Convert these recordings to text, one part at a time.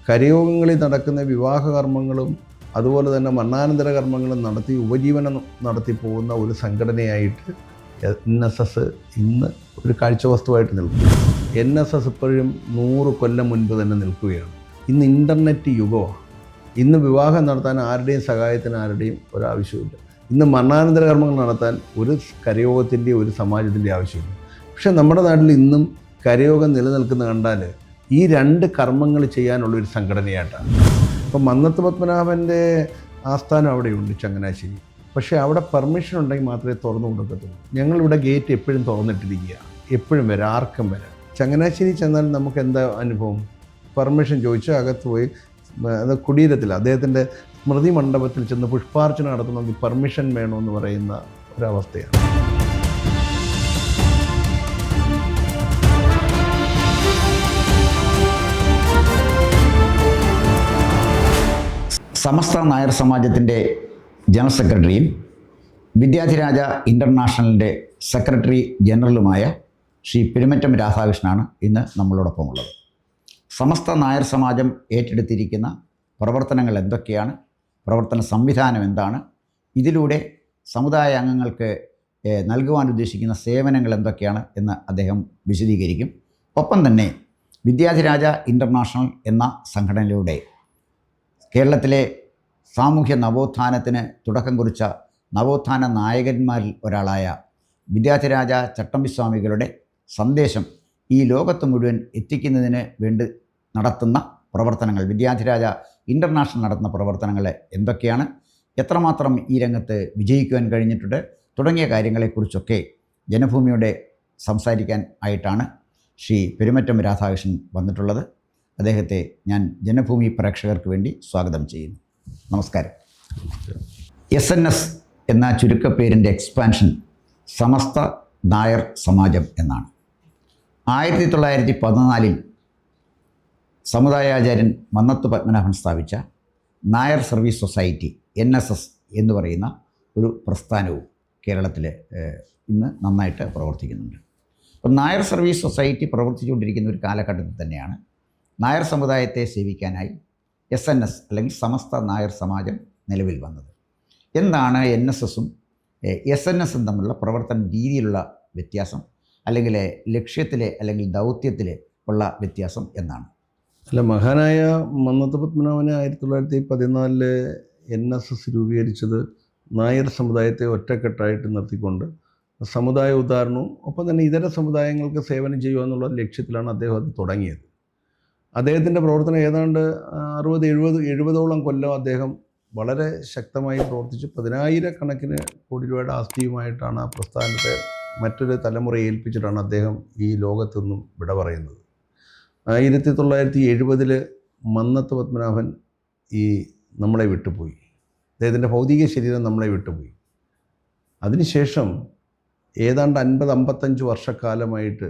കരയോഗങ്ങളിൽ നടക്കുന്ന വിവാഹ കർമ്മങ്ങളും അതുപോലെ തന്നെ മരണാനന്തര കർമ്മങ്ങളും നടത്തി ഉപജീവനം നടത്തി പോകുന്ന ഒരു സംഘടനയായിട്ട് NSS ഇന്ന് ഒരു കാഴ്ചവസ്തുവായിട്ട് നിൽക്കും. NSS ഇപ്പോഴും 100 കൊല്ലം മുൻപ് തന്നെ നിൽക്കുകയാണ്. ഇന്ന് ഇൻ്റർനെറ്റ് യുഗമാണ്. ഇന്ന് വിവാഹം നടത്താൻ ആരുടെയും സഹായത്തിന് ആരുടെയും ഒരാവശ്യമില്ല. ഇന്ന് മരണാനന്തര കർമ്മങ്ങൾ നടത്താൻ ഒരു കരയോഗത്തിൻ്റെയും ഒരു സമാജത്തിൻ്റെ ആവശ്യമില്ല. പക്ഷേ നമ്മുടെ നാട്ടിൽ ഇന്നും കരയോഗം നിലനിൽക്കുന്ന കണ്ടാൽ ഈ 2 കർമ്മങ്ങൾ ചെയ്യാനുള്ളൊരു സംഘടനയായിട്ടാണ്. ഇപ്പം മന്നത്ത് പത്മനാഭൻ്റെ ആസ്ഥാനം അവിടെയുണ്ട്, ചങ്ങനാശ്ശേരി. പക്ഷേ അവിടെ പെർമിഷൻ ഉണ്ടെങ്കിൽ മാത്രമേ തുറന്നു കൊടുക്കത്തുള്ളൂ. ഞങ്ങളിവിടെ ഗേറ്റ് എപ്പോഴും തുറന്നിട്ടിരിക്കുക, എപ്പോഴും വരാം, ആർക്കും വരാം. ചങ്ങനാശ്ശേരി ചെന്നാൽ നമുക്ക് എന്താ അനുഭവം? പെർമിഷൻ ചോദിച്ച് അകത്ത് പോയി അത് കുടീരത്തിൽ അദ്ദേഹത്തിൻ്റെ സ്മൃതി മണ്ഡപത്തിൽ ചെന്ന് പുഷ്പാർച്ചന നടത്തണമെങ്കിൽ പെർമിഷൻ വേണമെന്ന് പറയുന്ന ഒരവസ്ഥയാണ്. സമസ്ത നായർ സമാജത്തിൻ്റെ ജനറൽ സെക്രട്ടറിയും വിദ്യാധിരാജ ഇൻ്റർനാഷണലിൻ്റെ സെക്രട്ടറി ജനറലുമായ ശ്രീ പെരുമറ്റം രാധാകൃഷ്ണനാണ് ഇന്ന് നമ്മളോടൊപ്പമുള്ളത്. സമസ്ത നായർ സമാജം ഏറ്റെടുത്തിരിക്കുന്ന പ്രവർത്തനങ്ങൾ എന്തൊക്കെയാണ്, പ്രവർത്തന സംവിധാനം എന്താണ്, ഇതിലൂടെ സമുദായ അംഗങ്ങൾക്ക് നൽകുവാൻ ഉദ്ദേശിക്കുന്ന സേവനങ്ങൾ എന്തൊക്കെയാണ് എന്ന് അദ്ദേഹം വിശദീകരിക്കും. ഒപ്പം തന്നെ വിദ്യാധിരാജ ഇൻ്റർനാഷണൽ എന്ന സംഘടനയിലൂടെ കേരളത്തിലെ സാമൂഹ്യ നവോത്ഥാനത്തിന് തുടക്കം കുറിച്ച നവോത്ഥാന നായകന്മാരിൽ ഒരാളായ വിദ്യാധിരാജ ചട്ടമ്പിസ്വാമികളുടെ സന്ദേശം ഈ ലോകത്ത് മുഴുവൻ എത്തിക്കുന്നതിന് വേണ്ടി നടത്തുന്ന പ്രവർത്തനങ്ങൾ, വിദ്യാധിരാജ ഇൻ്റർനാഷണൽ നടത്തുന്ന പ്രവർത്തനങ്ങൾ എന്തൊക്കെയാണ്, എത്രമാത്രം ഈ രംഗത്ത് വിജയിക്കുവാൻ കഴിഞ്ഞിട്ടുണ്ട് തുടങ്ങിയ കാര്യങ്ങളെക്കുറിച്ചൊക്കെ ജനഭൂമിയോടെ സംസാരിക്കാൻ ആയിട്ടാണ് ശ്രീ പെരുമറ്റം രാധാകൃഷ്ണൻ വന്നിട്ടുള്ളത്. അദ്ദേഹത്തെ ഞാൻ ജനഭൂമി പ്രേക്ഷകർക്ക് വേണ്ടി സ്വാഗതം ചെയ്യുന്നു. നമസ്കാരം. SNS എന്ന ചുരുക്കപ്പേരിൻ്റെ എക്സ്പാൻഷൻ സമസ്ത നായർ സമാജം എന്നാണ്. 1914 സമുദായാചാര്യൻ മന്നത്ത് പത്മനാഭൻ സ്ഥാപിച്ച നായർ സർവീസ് സൊസൈറ്റി NSS എന്ന് പറയുന്ന ഒരു പ്രസ്ഥാനവും കേരളത്തിൽ ഇന്ന് നന്നായിട്ട് പ്രവർത്തിക്കുന്നുണ്ട്. അപ്പം നായർ സർവീസ് സൊസൈറ്റി പ്രവർത്തിച്ചുകൊണ്ടിരിക്കുന്ന ഒരു കാലഘട്ടത്തിൽ തന്നെയാണ് നായർ സമുദായത്തെ സേവിക്കാനായി SNS അല്ലെങ്കിൽ സമസ്ത നായർ സമാജം നിലവിൽ വന്നത്. എന്താണ് NSSും SNS തമ്മിലുള്ള പ്രവർത്തന രീതിയിലുള്ള വ്യത്യാസം, അല്ലെങ്കിൽ ലക്ഷ്യത്തിലെ അല്ലെങ്കിൽ ദൗത്യത്തിലെ ഉള്ള വ്യത്യാസം എന്നാണ്? അല്ല, മഹാനായ മന്നത്ത് പത്മനാഭന് 1914 NSS രൂപീകരിച്ചത് നായർ സമുദായത്തെ ഒറ്റക്കെട്ടായിട്ട് നിർത്തിക്കൊണ്ട് സമുദായ ഉദാഹരണവും ഒപ്പം തന്നെ ഇതര സമുദായങ്ങൾക്ക് സേവനം ചെയ്യുക എന്നുള്ള ലക്ഷ്യത്തിലാണ് അദ്ദേഹം അത് തുടങ്ങിയത്. അദ്ദേഹത്തിൻ്റെ പ്രവർത്തനം ഏതാണ്ട് 60-70ഓളം കൊല്ലം അദ്ദേഹം വളരെ ശക്തമായി പ്രവർത്തിച്ച് 10,000 കോടി രൂപയുടെ ആസ്തിയുമായിട്ടാണ് ആ പ്രസ്ഥാനത്തെ മറ്റൊരു തലമുറയെ ഏൽപ്പിച്ചിട്ടാണ് അദ്ദേഹം ഈ ലോകത്തു നിന്നും വിട പറയുന്നത്. 1970 മന്നത്ത് പത്മനാഭൻ നമ്മളെ വിട്ടുപോയി. അദ്ദേഹത്തിൻ്റെ ഭൗതിക ശരീരം നമ്മളെ വിട്ടുപോയി. അതിനുശേഷം ഏതാണ്ട് 50-55 വർഷക്കാലമായിട്ട്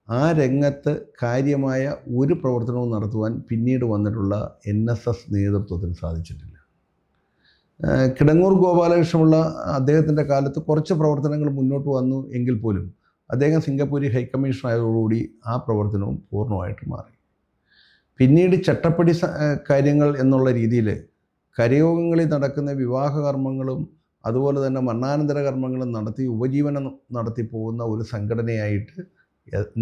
ആ രംഗത്ത് കാര്യമായ ഒരു പ്രവർത്തനവും നടത്തുവാൻ പിന്നീട് വന്നിട്ടുള്ള NSS നേതൃത്വത്തിന് സാധിച്ചിട്ടില്ല. കിടങ്ങൂർ ഗോപാലകൃഷ്ണമുള്ള അദ്ദേഹത്തിൻ്റെ കാലത്ത് കുറച്ച് പ്രവർത്തനങ്ങൾ മുന്നോട്ട് വന്നു എങ്കിൽ പോലും അദ്ദേഹം സിംഗപ്പൂർ ഹൈക്കമ്മീഷൻ ആയതോടുകൂടി ആ പ്രവർത്തനവും പൂർണ്ണമായിട്ട് മാറി. പിന്നീട് ചട്ടപ്പടി കാര്യങ്ങൾ എന്നുള്ള രീതിയിൽ കരയോഗങ്ങളിൽ നടക്കുന്ന വിവാഹ കർമ്മങ്ങളും അതുപോലെ തന്നെ മരണാനന്തര കർമ്മങ്ങളും നടത്തി ഉപജീവനം നടത്തി പോകുന്ന ഒരു സംഘടനയായിട്ട്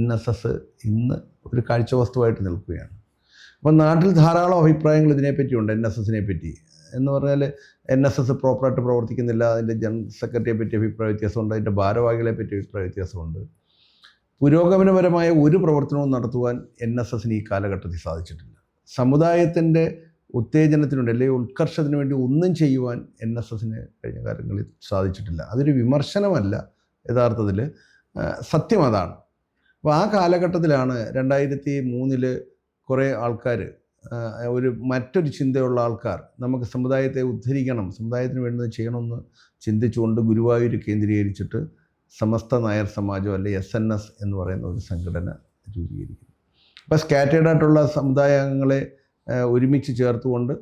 NSS ഇന്ന് ഒരു കാഴ്ചവസ്തുവായിട്ട് നിൽക്കുകയാണ്. അപ്പം നാട്ടിൽ ധാരാളം അഭിപ്രായങ്ങൾ ഇതിനെപ്പറ്റിയുണ്ട്. NSSനെ പറ്റി എന്ന് പറഞ്ഞാൽ NSS പ്രോപ്പറായിട്ട് പ്രവർത്തിക്കുന്നില്ല, അതിൻ്റെ ജനറൽ സെക്രട്ടറിയെ പറ്റി അഭിപ്രായ വ്യത്യാസമുണ്ട്, അതിൻ്റെ ഭാരവാഹികളെ പറ്റി അഭിപ്രായ വ്യത്യാസമുണ്ട്. പുരോഗമനപരമായ ഒരു പ്രവർത്തനവും നടത്തുവാൻ NSSന് ഈ കാലഘട്ടത്തിൽ സാധിച്ചിട്ടില്ല. സമുദായത്തിൻ്റെ ഉത്തേജനത്തിനുണ്ട് അല്ലെങ്കിൽ ഉത്കർഷത്തിന് വേണ്ടി ഒന്നും ചെയ്യുവാൻ NSSന് കഴിഞ്ഞ കാലങ്ങളിൽ സാധിച്ചിട്ടില്ല. അതൊരു വിമർശനമല്ല, യഥാർത്ഥത്തിൽ സത്യം അതാണ്. അപ്പോൾ ആ കാലഘട്ടത്തിലാണ് 2003 കുറേ ആൾക്കാർ, മറ്റൊരു ചിന്തയുള്ള ആൾക്കാർ, നമുക്ക് സമുദായത്തെ ഉദ്ധരിക്കണം, സമുദായത്തിന് വേണ്ടത് ചെയ്യണമെന്ന് ചിന്തിച്ചുകൊണ്ട് ഗുരുവായൂർ കേന്ദ്രീകരിച്ചിട്ട് സമസ്ത നായർ സമാജം അല്ലെങ്കിൽ SNS എന്ന് പറയുന്ന ഒരു സംഘടന രൂപീകരിക്കുന്നു. അപ്പോൾ സ്കാറ്റേഡായിട്ടുള്ള സമുദായ അംഗങ്ങളെ ഒരുമിച്ച് ചേർത്തുകൊണ്ട്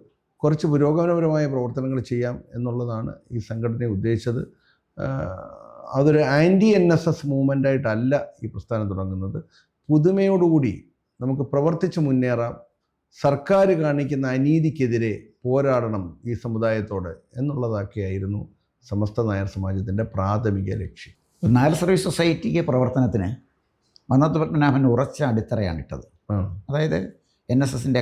കുറച്ച് പുരോഗമനപരമായ പ്രവർത്തനങ്ങൾ ചെയ്യാം എന്നുള്ളതാണ് ഈ സംഘടനയെ ഉദ്ദേശിച്ചത്. അതൊരു NSS മൂവ്മെൻ്റായിട്ടല്ല ഈ പ്രസ്ഥാനം തുടങ്ങുന്നത്. പുതുമയോടുകൂടി നമുക്ക് പ്രവർത്തിച്ച് മുന്നേറാം, സർക്കാർ കാണിക്കുന്ന അനീതിക്കെതിരെ പോരാടണം ഈ സമുദായത്തോട് എന്നുള്ളതൊക്കെയായിരുന്നു സമസ്ത നായർ സമാജത്തിൻ്റെ പ്രാഥമിക ലക്ഷ്യം. നായർ സർവീസ് സൊസൈറ്റിക്ക് പ്രവർത്തനത്തിന് മന്നത്ത് പത്മനാഭൻ ഉറച്ച അടിത്തറയാണിട്ടത്. അതായത് NSSൻ്റെ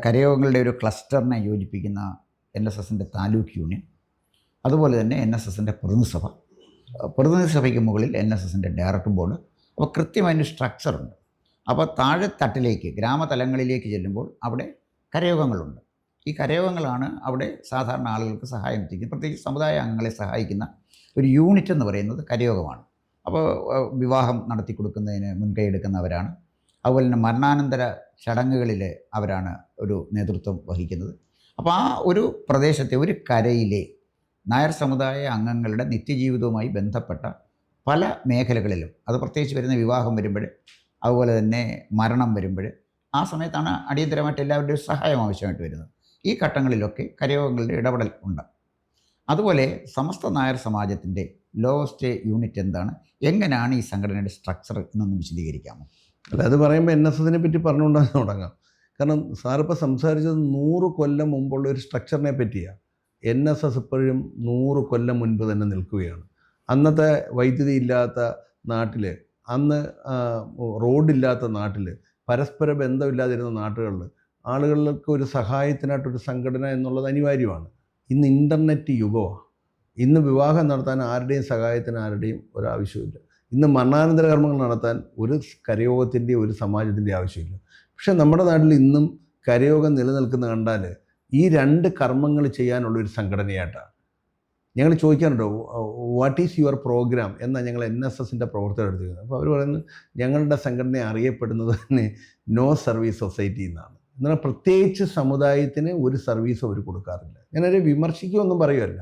കരയോഗങ്ങളുടെ ഒരു ക്ലസ്റ്ററിനെ യോജിപ്പിക്കുന്ന NSSൻ്റെ താലൂക്ക് യൂണിയൻ, അതുപോലെ തന്നെ NSSൻ്റെ പ്രതിനിധി സഭയ്ക്ക് മുകളിൽ NSSൻ്റെ ഡയറക്ടർ ബോർഡ്. അപ്പോൾ കൃത്യമായൊരു സ്ട്രക്ചറുണ്ട്. അപ്പോൾ താഴെത്തട്ടിലേക്ക് ഗ്രാമതലങ്ങളിലേക്ക് ചെല്ലുമ്പോൾ അവിടെ കരയോഗങ്ങളുണ്ട്. ഈ കരയോഗങ്ങളാണ് അവിടെ സാധാരണ ആളുകൾക്ക് സഹായം എത്തിക്കുന്നത്. പ്രത്യേകിച്ച് സമുദായ അംഗങ്ങളെ സഹായിക്കുന്ന ഒരു യൂണിറ്റ് എന്ന് പറയുന്നത് കരയോഗമാണ്. അപ്പോൾ വിവാഹം നടത്തി കൊടുക്കുന്നതിന് മുൻകൈ എടുക്കുന്നവരാണ്. അതുപോലെ തന്നെ മരണാനന്തര ചടങ്ങുകളിൽ അവരാണ് ഒരു നേതൃത്വം വഹിക്കുന്നത്. അപ്പോൾ ആ ഒരു പ്രദേശത്തെ ഒരു കരയിലെ നായർ സമുദായ അംഗങ്ങളുടെ നിത്യജീവിതവുമായി ബന്ധപ്പെട്ട പല മേഖലകളിലും, അത് പ്രത്യേകിച്ച് വരുന്ന വിവാഹം വരുമ്പോൾ, അതുപോലെ തന്നെ മരണം വരുമ്പോൾ, ആ സമയത്താണ് അടിയന്തരമായിട്ട് എല്ലാവരുടെയും സഹായം ആവശ്യമായിട്ട് വരുന്നത്. ഈ ഘട്ടങ്ങളിലൊക്കെ കരയോഗങ്ങളുടെ ഇടപെടൽ ഉണ്ട്. അതുപോലെ സമസ്ത നായർ സമാജത്തിൻ്റെ ലോവസ്റ്റ് യൂണിറ്റ് എന്താണ്, എങ്ങനെയാണ് ഈ സംഘടനയുടെ സ്ട്രക്ചർ എന്നൊന്ന് വിശദീകരിക്കാമോ? അല്ല, അത് പറയുമ്പോൾ NSSനെ പറ്റി പറഞ്ഞുകൊണ്ടാണ് തുടങ്ങാം. കാരണം സാറിപ്പോൾ സംസാരിച്ചത് 100 കൊല്ലം മുമ്പുള്ള ഒരു സ്ട്രക്ചറിനെ പറ്റിയാണ്. NSS ഇപ്പോഴും 100 കൊല്ലം മുൻപ് തന്നെ നിൽക്കുകയാണ്. അന്നത്തെ വൈദ്യുതി ഇല്ലാത്ത നാട്ടിൽ, അന്ന് റോഡില്ലാത്ത നാട്ടിൽ, പരസ്പര ബന്ധമില്ലാതിരുന്ന നാട്ടുകളിൽ ആളുകൾക്ക് ഒരു സഹായത്തിനായിട്ടൊരു സംഘടന എന്നുള്ളത് അനിവാര്യമാണ്. ഇന്ന് ഇൻ്റർനെറ്റ് യുഗമാണ്. ഇന്ന് വിവാഹം നടത്താൻ ആരുടെയും സഹായത്തിന് ആരുടെയും ഒരാവശ്യമില്ല. ഇന്ന് മരണാനന്തര കർമ്മങ്ങൾ നടത്താൻ ഒരു കരയോഗത്തിൻ്റെ ഒരു സമാജത്തിൻ്റെ ആവശ്യമില്ല. പക്ഷേ നമ്മുടെ നാട്ടിൽ ഇന്നും കരയോഗം നിലനിൽക്കുന്ന കണ്ടാൽ ഈ 2 കർമ്മങ്ങൾ ചെയ്യാനുള്ളൊരു സംഘടനയായിട്ടാണ്. ഞങ്ങൾ ചോദിക്കാറുണ്ടോ വാട്ട് ഈസ് യുവർ പ്രോഗ്രാം എന്നാണ് ഞങ്ങൾ NSSൻ്റെ പ്രവർത്തകർ എടുത്തിരുന്നത്. അപ്പോൾ അവർ പറയുന്നത് ഞങ്ങളുടെ സംഘടന അറിയപ്പെടുന്നത് തന്നെ നോ സർവീസ് സൊസൈറ്റി എന്നാണ്. എന്നാൽ പ്രത്യേകിച്ച് സമുദായത്തിന് ഒരു സർവീസും അവർ കൊടുക്കാറില്ല. ഞാനവരെ വിമർശിക്കുകയൊന്നും പറയുമല്ല.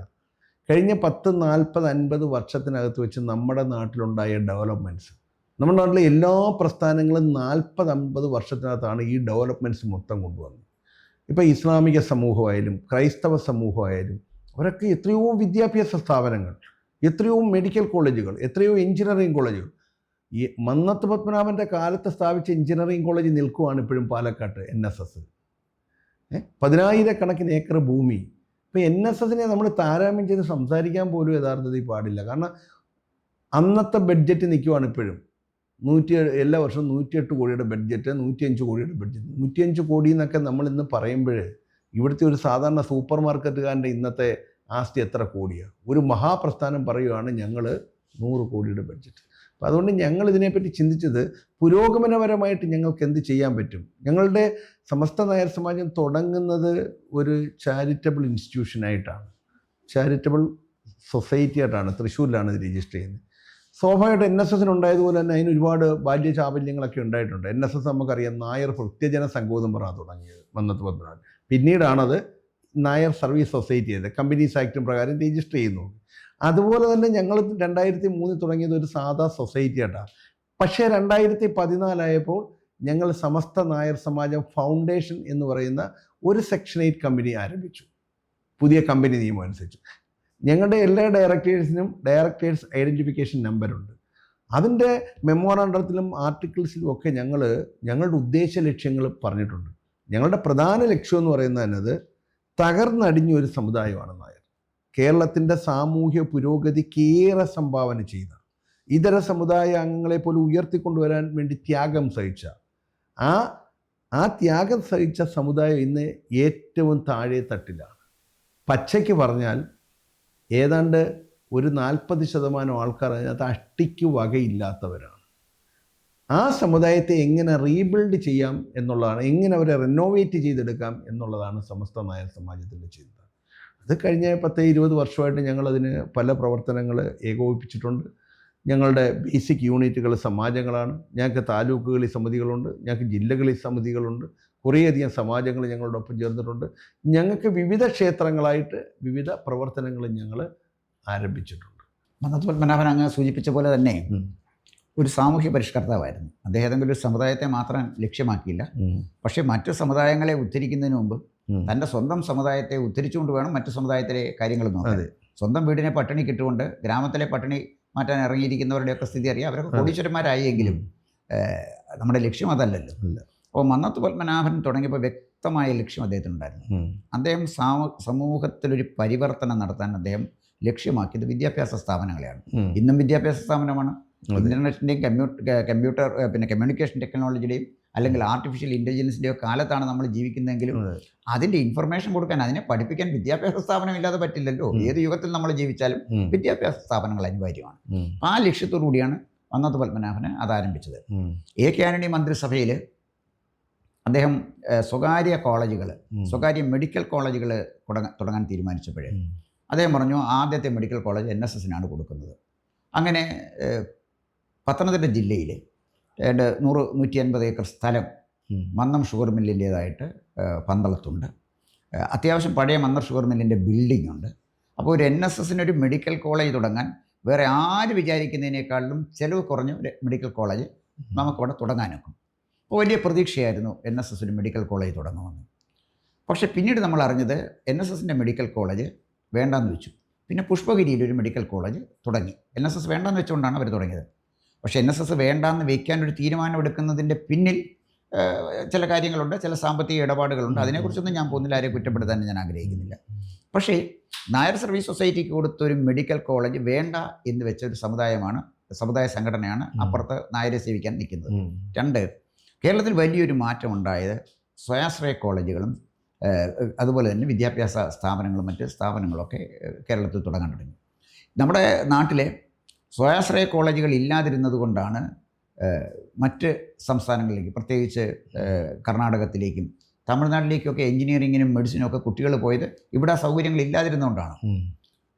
കഴിഞ്ഞ 10, 40, 50 വർഷത്തിനകത്ത് വെച്ച് നമ്മുടെ നാട്ടിലുണ്ടായ ഡെവലപ്മെൻറ്റ്സ്, നമ്മുടെ നാട്ടിലെ എല്ലാ പ്രസ്ഥാനങ്ങളും 40, 50 വർഷത്തിനകത്താണ് ഈ ഡെവലപ്മെൻറ്റ്സ് മൊത്തം കൊണ്ടുവന്നത്. ഇപ്പോൾ ഇസ്ലാമിക സമൂഹമായാലും ക്രൈസ്തവ സമൂഹമായാലും അവരൊക്കെ എത്രയോ വിദ്യാഭ്യാസ സ്ഥാപനങ്ങൾ, എത്രയോ മെഡിക്കൽ കോളേജുകൾ, എത്രയോ എഞ്ചിനീയറിംഗ് കോളേജുകൾ. ഈ മന്നത്ത് പത്മനാഭൻ്റെ കാലത്ത് സ്ഥാപിച്ച എഞ്ചിനീയറിംഗ് കോളേജ് നിൽക്കുകയാണ് ഇപ്പോഴും പാലക്കാട്ട് NSS. 10,000 ഏക്കർ ഭൂമി. ഇപ്പോൾ NSSനെ നമ്മൾ താരതമ്യം ചെയ്ത് സംസാരിക്കാൻ പോലും യഥാർത്ഥത്തിൽ പാടില്ല. കാരണം അന്നത്തെ ബഡ്ജറ്റ് നിൽക്കുവാണ് ഇപ്പോഴും. എല്ലാ വർഷവും 108 കോടിയുടെ ബഡ്ജറ്റ്, 105 കോടിയുടെ ബഡ്ജറ്റ്. 105 കോടി എന്നൊക്കെ നമ്മളിന്ന് പറയുമ്പോൾ ഇവിടുത്തെ ഒരു സാധാരണ സൂപ്പർ മാർക്കറ്റുകാരൻ്റെ ഇന്നത്തെ ആസ്തി എത്ര കോടിയാണ്? ഒരു മഹാപ്രസ്ഥാനം പറയുകയാണ് ഞങ്ങൾ 100 കോടിയുടെ ബഡ്ജറ്റ്. അപ്പോൾ അതുകൊണ്ട് ഞങ്ങൾ ഇതിനെപ്പറ്റി ചിന്തിച്ചത് പുരോഗമനപരമായിട്ട് ഞങ്ങൾക്ക് എന്ത് ചെയ്യാൻ പറ്റും. ഞങ്ങളുടെ സമസ്ത നായർ സമാജം തുടങ്ങുന്നത് ഒരു ചാരിറ്റബിൾ ഇൻസ്റ്റിറ്റ്യൂഷനായിട്ടാണ്, ചാരിറ്റബിൾ സൊസൈറ്റി ആയിട്ടാണ്. തൃശ്ശൂരിലാണ് ഇത് രജിസ്റ്റർ ചെയ്യുന്നത്. സ്വാഭാവികമായിട്ട് NSSനുണ്ടായതുപോലെ തന്നെ അതിന് ഒരുപാട് ബാല്യചാബല്യങ്ങളൊക്കെ ഉണ്ടായിട്ടുണ്ട്. NSS നമുക്കറിയാം നായർ ഭൃത്യജന സംഘം പറഞ്ഞാണ് തുടങ്ങിയത് മന്നത്ത് പത്മനാഭൻ. പിന്നീടാണത് നായർ സർവീസ് സൊസൈറ്റി ചെയ്ത് കമ്പനീസ് ആക്ടും പ്രകാരം രജിസ്റ്റർ ചെയ്യുന്നു. അതുപോലെ തന്നെ ഞങ്ങൾ 2003 തുടങ്ങിയത് ഒരു സാധാ സൊസൈറ്റി ആയിട്ടാണ്. പക്ഷേ 2014 ആയപ്പോൾ ഞങ്ങൾ സമസ്ത നായർ സമാജം ഫൗണ്ടേഷൻ എന്ന് പറയുന്ന ഒരു സെക്ഷൻ 8 കമ്പനി ആരംഭിച്ചു. പുതിയ കമ്പനി നിയമം അനുസരിച്ച് ഞങ്ങളുടെ എല്ലാ ഡയറക്ടേഴ്സിനും ഡയറക്ടേഴ്സ് ഐഡൻറ്റിഫിക്കേഷൻ നമ്പറുണ്ട്. അതിൻ്റെ മെമ്മോറാണ്ടത്തിലും ആർട്ടിക്കിൾസിലും ഒക്കെ ഞങ്ങളുടെ ഉദ്ദേശ ലക്ഷ്യങ്ങൾ പറഞ്ഞിട്ടുണ്ട്. ഞങ്ങളുടെ പ്രധാന ലക്ഷ്യം എന്ന് പറയുന്നത് തകർന്നടിഞ്ഞ ഒരു സമുദായമാണ് നായർ. കേരളത്തിൻ്റെ സാമൂഹ്യ പുരോഗതിക്കേറെ സംഭാവന ചെയ്ത, ഇതര സമുദായ അംഗങ്ങളെ പോലും ഉയർത്തിക്കൊണ്ടുവരാൻ വേണ്ടി ത്യാഗം സഹിച്ച ആ ത്യാഗം സഹിച്ച സമുദായം ഇന്ന് ഏറ്റവും താഴെ തട്ടിലാണ്. പച്ചയ്ക്ക് പറഞ്ഞാൽ ഏതാണ്ട് ഒരു 40% ആൾക്കാർ അതിനകത്ത് അഷ്ടിക്ക് വകയില്ലാത്തവരാണ്. ആ സമുദായത്തെ എങ്ങനെ റീബിൽഡ് ചെയ്യാം എന്നുള്ളതാണ്, എങ്ങനെ അവരെ റിനോവേറ്റ് ചെയ്തെടുക്കാം എന്നുള്ളതാണ് സമസ്ത നായർ സമാജത്തിൻ്റെ ചിന്ത. അത് കഴിഞ്ഞ 10-20 വർഷമായിട്ട് ഞങ്ങളതിന് പല പ്രവർത്തനങ്ങൾ ഏകോപിപ്പിച്ചിട്ടുണ്ട്. ഞങ്ങളുടെ ബേസിക് യൂണിറ്റുകൾ സമാജങ്ങളാണ്. ഞങ്ങൾക്ക് താലൂക്കുകളിൽ സമിതികളുണ്ട്, ഞങ്ങൾക്ക് ജില്ലകളിൽ സമിതികളുണ്ട്, കുറേയധികം സമാജങ്ങൾ ഞങ്ങളുടെ ഒപ്പം ചേർന്നിട്ടുണ്ട്. ഞങ്ങൾക്ക് വിവിധ ക്ഷേത്രങ്ങളായിട്ട് വിവിധ പ്രവർത്തനങ്ങൾ ഞങ്ങൾ ആരംഭിച്ചിട്ടുണ്ട്. മന്നത്ത് പത്മനാഭൻ അങ്ങ് സൂചിപ്പിച്ച പോലെ തന്നെ ഒരു സാമൂഹ്യ പരിഷ്കർത്താവായിരുന്നു. അദ്ദേഹം ഒരു സമുദായത്തെ മാത്രം ലക്ഷ്യമാക്കിയില്ല, പക്ഷേ മറ്റു സമുദായങ്ങളെ ഉദ്ധരിക്കുന്നതിന് മുമ്പ് തൻ്റെ സ്വന്തം സമുദായത്തെ ഉദ്ധരിച്ചുകൊണ്ട് വേണം മറ്റു സമുദായത്തിലെ കാര്യങ്ങൾ നോക്കാൻ. സ്വന്തം വീടിനെ പട്ടിണി കിട്ടുകൊണ്ട് ഗ്രാമത്തിലെ പട്ടിണി മാറ്റാൻ ഇറങ്ങിയിരിക്കുന്നവരുടെയൊക്കെ സ്ഥിതി അറിയാം. അവരൊക്കെ കോടീശ്വരന്മാരായെങ്കിലും നമ്മുടെ ലക്ഷ്യം അതല്ലല്ലോ. അപ്പോൾ മന്നത്ത് പത്മനാഭൻ തുടങ്ങിയപ്പോൾ വ്യക്തമായ ലക്ഷ്യം അദ്ദേഹത്തിനുണ്ടായിരുന്നു. അദ്ദേഹം സമൂഹത്തിലൊരു പരിവർത്തനം നടത്താൻ അദ്ദേഹം ലക്ഷ്യമാക്കിയത് വിദ്യാഭ്യാസ സ്ഥാപനങ്ങളെയാണ്. ഇന്നും വിദ്യാഭ്യാസ സ്ഥാപനമാണ്. ഇൻ്റർനെറ്റിൻ്റെയും കമ്പ്യൂട്ടർ പിന്നെ കമ്മ്യൂണിക്കേഷൻ ടെക്നോളജിയുടെയും അല്ലെങ്കിൽ ആർട്ടിഫിഷ്യൽ ഇൻ്റലിജൻസിൻ്റെയോ കാലത്താണ് നമ്മൾ ജീവിക്കുന്നതെങ്കിലും അതിൻ്റെ ഇൻഫർമേഷൻ കൊടുക്കാൻ, അതിനെ പഠിപ്പിക്കാൻ വിദ്യാഭ്യാസ സ്ഥാപനം ഇല്ലാതെ പറ്റില്ലല്ലോ. ഏത് യുഗത്തിൽ നമ്മൾ ജീവിച്ചാലും വിദ്യാഭ്യാസ സ്ഥാപനങ്ങൾ അനിവാര്യമാണ്. ആ ലക്ഷ്യത്തോടു കൂടിയാണ് മന്നത്ത് പത്മനാഭന് അത് ആരംഭിച്ചത്. എ കെ ആന്റണി മന്ത്രിസഭയിൽ അദ്ദേഹം സ്വകാര്യ കോളേജുകൾ, സ്വകാര്യ മെഡിക്കൽ കോളേജുകൾ തുടങ്ങാൻ തീരുമാനിച്ചപ്പോഴേ അദ്ദേഹം പറഞ്ഞു ആദ്യത്തെ മെഡിക്കൽ കോളേജ് NSSനാണ് കൊടുക്കുന്നത്. അങ്ങനെ പത്തനംതിട്ട ജില്ലയിൽ 100-150 ഏക്കർ സ്ഥലം മന്നം ഷുഗർ മില്ലിൻ്റേതായിട്ട് പന്തളത്തുണ്ട്. അത്യാവശ്യം പഴയ മന്നം ഷുഗർ മില്ലിൻ്റെ ബിൽഡിംഗ് ഉണ്ട്. അപ്പോൾ ഒരു NSSനൊരു മെഡിക്കൽ കോളേജ് തുടങ്ങാൻ വേറെ ആര് വിചാരിക്കുന്നതിനേക്കാളും ചിലവ് കുറഞ്ഞ ഒരു മെഡിക്കൽ കോളേജ് നമുക്കവിടെ തുടങ്ങാനൊക്കും. അപ്പോൾ വലിയ പ്രതീക്ഷയായിരുന്നു NSS ഒരു മെഡിക്കൽ കോളേജ് തുടങ്ങുമെന്ന്. പക്ഷേ പിന്നീട് നമ്മൾ അറിഞ്ഞത് NSSൻ്റെ മെഡിക്കൽ കോളേജ് വേണ്ടാന്ന് വെച്ചു. പിന്നെ പുഷ്പഗിരിയിൽ ഒരു മെഡിക്കൽ കോളേജ് തുടങ്ങി. NSS വേണ്ടാന്ന് വെച്ചുകൊണ്ടാണ് അവർ തുടങ്ങിയത്. പക്ഷേ NSS വേണ്ടാന്ന് വയ്ക്കാനൊരു തീരുമാനമെടുക്കുന്നതിൻ്റെ പിന്നിൽ ചില കാര്യങ്ങളുണ്ട്, ചില സാമ്പത്തിക ഇടപാടുകളുണ്ട്. അതിനെക്കുറിച്ചൊന്നും ഞാൻ പോകുന്നില്ല, ആരെയും കുറ്റപ്പെടുത്താൻ ഞാൻ ആഗ്രഹിക്കുന്നില്ല. പക്ഷേ നായർ സർവീസ് സൊസൈറ്റിക്ക് കൊടുത്തൊരു മെഡിക്കൽ കോളേജ് വേണ്ട എന്ന് വെച്ച ഒരു സമുദായ സംഘടനയാണ് അപ്പുറത്ത് നായരെ സേവിക്കാൻ നിൽക്കുന്നത്. 2, കേരളത്തിൽ വലിയൊരു മാറ്റം ഉണ്ടായത് സ്വയാശ്രയ കോളേജുകളും അതുപോലെ തന്നെ വിദ്യാഭ്യാസ സ്ഥാപനങ്ങളും മറ്റ് സ്ഥാപനങ്ങളൊക്കെ കേരളത്തിൽ തുടങ്ങാൻ തുടങ്ങി. നമ്മുടെ നാട്ടിലെ സ്വാശ്രയ കോളേജുകൾ ഇല്ലാതിരുന്നത് കൊണ്ടാണ് മറ്റ് സംസ്ഥാനങ്ങളിലേക്ക്, പ്രത്യേകിച്ച് കർണാടകത്തിലേക്കും തമിഴ്നാട്ടിലേക്കൊക്കെ എഞ്ചിനീയറിങ്ങിനും മെഡിസിനും ഒക്കെ കുട്ടികൾ പോയത് ഇവിടെ സൗകര്യങ്ങൾ ഇല്ലാതിരുന്നതുകൊണ്ടാണ്.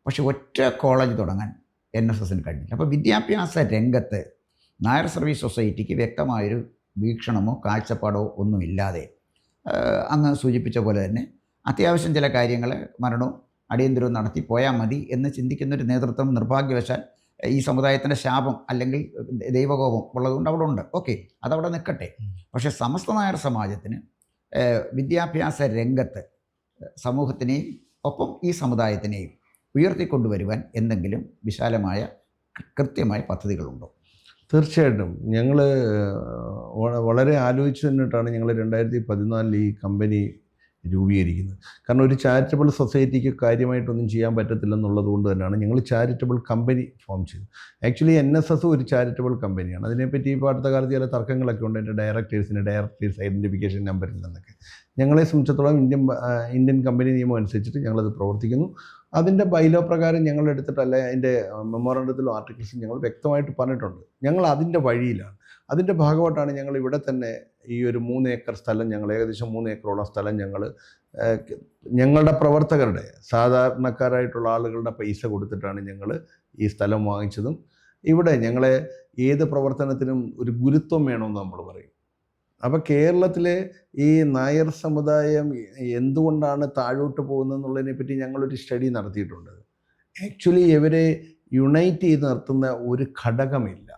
പക്ഷെ ഒറ്റ കോളേജ് തുടങ്ങാൻ NSSന് കഴിഞ്ഞില്ല. അപ്പോൾ വിദ്യാഭ്യാസ രംഗത്ത് നായർ സർവീസ് സൊസൈറ്റിക്ക് വ്യക്തമായൊരു വീക്ഷണമോ കാഴ്ചപ്പാടോ ഒന്നുമില്ലാതെ അങ്ങ് സൂചിപ്പിച്ച പോലെ തന്നെ അത്യാവശ്യം ചില കാര്യങ്ങൾ മരണവും അടിയന്തരവും നടത്തി പോയാൽ മതി എന്ന് ചിന്തിക്കുന്നൊരു നേതൃത്വം നിർഭാഗ്യവശാൽ ഈ സമുദായത്തിൻ്റെ ശാപം അല്ലെങ്കിൽ ദൈവകോപം ഉള്ളതുകൊണ്ട് അവിടെ ഉണ്ട്. ഓക്കെ, അതവിടെ നിൽക്കട്ടെ. പക്ഷേ സമസ്ത നായർ സമാജത്തിന് വിദ്യാഭ്യാസ രംഗത്ത് സമൂഹത്തിനെയും ഒപ്പം ഈ സമുദായത്തിനെയും ഉയർത്തിക്കൊണ്ടുവരുവാൻ എന്തെങ്കിലും വിശാലമായ കൃത്യമായ പദ്ധതികളുണ്ടോ? തീർച്ചയായിട്ടും ഞങ്ങൾ വളരെ ആലോചിച്ച് തന്നിട്ടാണ് ഞങ്ങൾ 2014 ഈ കമ്പനി രൂപീകരിക്കുന്നത്. കാരണം ഒരു ചാരിറ്റബിൾ സൊസൈറ്റിക്ക് കാര്യമായിട്ടൊന്നും ചെയ്യാൻ പറ്റത്തില്ലെന്നുള്ളത് കൊണ്ട് തന്നെയാണ് ഞങ്ങൾ ചാരിറ്റബിൾ കമ്പനി ഫോം ചെയ്തത്. ആക്ച്വലി NSS ഒരു ചാരിറ്റബിൾ കമ്പനിയാണ്. അതിനെപ്പറ്റി ഇപ്പോൾ അടുത്ത കാലത്ത് ചില തർക്കങ്ങളൊക്കെ ഉണ്ട്. എൻ്റെ ഡയറക്ടേഴ്സ് ഐഡൻറ്റിഫിക്കേഷൻ നമ്പറിൽ നിന്നൊക്കെ. ഞങ്ങളെ സംബന്ധിച്ചിടത്തോളം ഇന്ത്യൻ കമ്പനി നിയമം അനുസരിച്ചിട്ട് ഞങ്ങളത് പ്രവർത്തിക്കുന്നു. അതിൻ്റെ ബൈലോ പ്രകാരം ഞങ്ങൾ എടുത്തിട്ടല്ല, അതിൻ്റെ മെമ്മോറണ്ടത്തിലും ആർട്ടിക്കിൾസും ഞങ്ങൾ വ്യക്തമായിട്ട് പറഞ്ഞിട്ടുണ്ട്. ഞങ്ങൾ അതിൻ്റെ വഴിയിലാണ്. അതിൻ്റെ ഭാഗമായിട്ടാണ് ഞങ്ങൾ ഇവിടെ തന്നെ ഈ ഒരു 3 ഏക്കർ സ്ഥലം, ഞങ്ങൾ ഏകദേശം 3 ഏക്കറോളം സ്ഥലം ഞങ്ങളുടെ പ്രവർത്തകരുടെ, സാധാരണക്കാരായിട്ടുള്ള ആളുകളുടെ പൈസ കൊടുത്തിട്ടാണ് ഞങ്ങൾ ഈ സ്ഥലം വാങ്ങിച്ചതും. ഇവിടെ ഞങ്ങളെ ഏത് പ്രവർത്തനത്തിനും ഒരു ഗുരുത്വം വേണമെന്ന് നമ്മൾ പറയും. അപ്പോൾ കേരളത്തിലെ ഈ നായർ സമുദായം എന്തുകൊണ്ടാണ് താഴോട്ട് പോകുന്നതെന്നുള്ളതിനെ പറ്റി ഞങ്ങളൊരു സ്റ്റഡി നടത്തിയിട്ടുണ്ട്. ആക്ച്വലി ഇവരെ യുണൈറ്റ് ചെയ്ത് നിർത്തുന്ന ഒരു ഘടകമില്ല.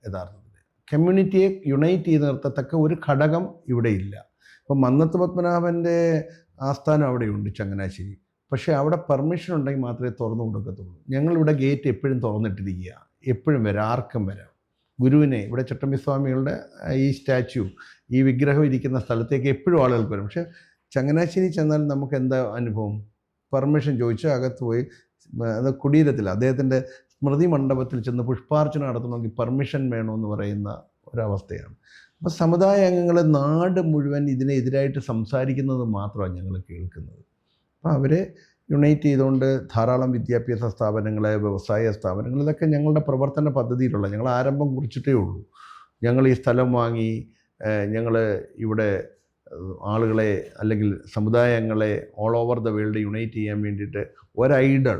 യഥാർത്ഥത്തിൽ കമ്മ്യൂണിറ്റിയെ യുണൈറ്റ് ചെയ്ത് നിർത്തത്തക്ക ഒരു ഘടകം ഇവിടെ ഇല്ല. ഇപ്പം മന്നത്ത് പത്മനാഭൻ്റെ ആസ്ഥാനം അവിടെയുണ്ട്, ചങ്ങനാശ്ശേരി. പക്ഷേ അവിടെ പെർമിഷൻ ഉണ്ടെങ്കിൽ മാത്രമേ തുറന്നു കൊടുക്കത്തുള്ളൂ. ഞങ്ങളിവിടെ ഗേറ്റ് എപ്പോഴും തുറന്നിട്ടിരിക്കുക, എപ്പോഴും വരാം, ആർക്കും വരാം. ഗുരുവിനെ ഇവിടെ ചട്ടമ്പിസ്വാമികളുടെ ഈ സ്റ്റാച്യു, ഈ വിഗ്രഹം ഇരിക്കുന്ന സ്ഥലത്തേക്ക് എപ്പോഴും ആളുകൾക്ക് വരും. പക്ഷേ ചങ്ങനാശ്ശേരി ചെന്നാൽ നമുക്ക് എന്താ അനുഭവം? പെർമിഷൻ ചോദിച്ച് അകത്ത് പോയി അത് കുടീരത്തിൽ അദ്ദേഹത്തിൻ്റെ സ്മൃതി മണ്ഡപത്തിൽ ചെന്ന് പുഷ്പാർച്ചന നടത്തണമെങ്കിൽ പെർമിഷൻ വേണമെന്ന് പറയുന്ന ഒരവസ്ഥയാണ്. അപ്പോൾ സമുദായ അംഗങ്ങൾ നാട് മുഴുവൻ ഇതിനെതിരായിട്ട് സംസാരിക്കുന്നത് മാത്രമാണ് ഞങ്ങൾ കേൾക്കുന്നത്. അപ്പോൾ അവരെ യുണൈറ്റ് ചെയ്തുകൊണ്ട് ധാരാളം വിദ്യാഭ്യാസ സ്ഥാപനങ്ങൾ, വ്യവസായ സ്ഥാപനങ്ങൾ, ഇതൊക്കെ ഞങ്ങളുടെ പ്രവർത്തന പദ്ധതിയിലുള്ള, ഞങ്ങൾ ആരംഭം കുറിച്ചിട്ടേ ഉള്ളൂ. ഞങ്ങൾ ഈ സ്ഥലം വാങ്ങി ഞങ്ങൾ ഇവിടെ ആളുകളെ അല്ലെങ്കിൽ സമുദായങ്ങളെ all over the world unite ചെയ്യാൻ വേണ്ടിയിട്ട് ഒരൈഡൾ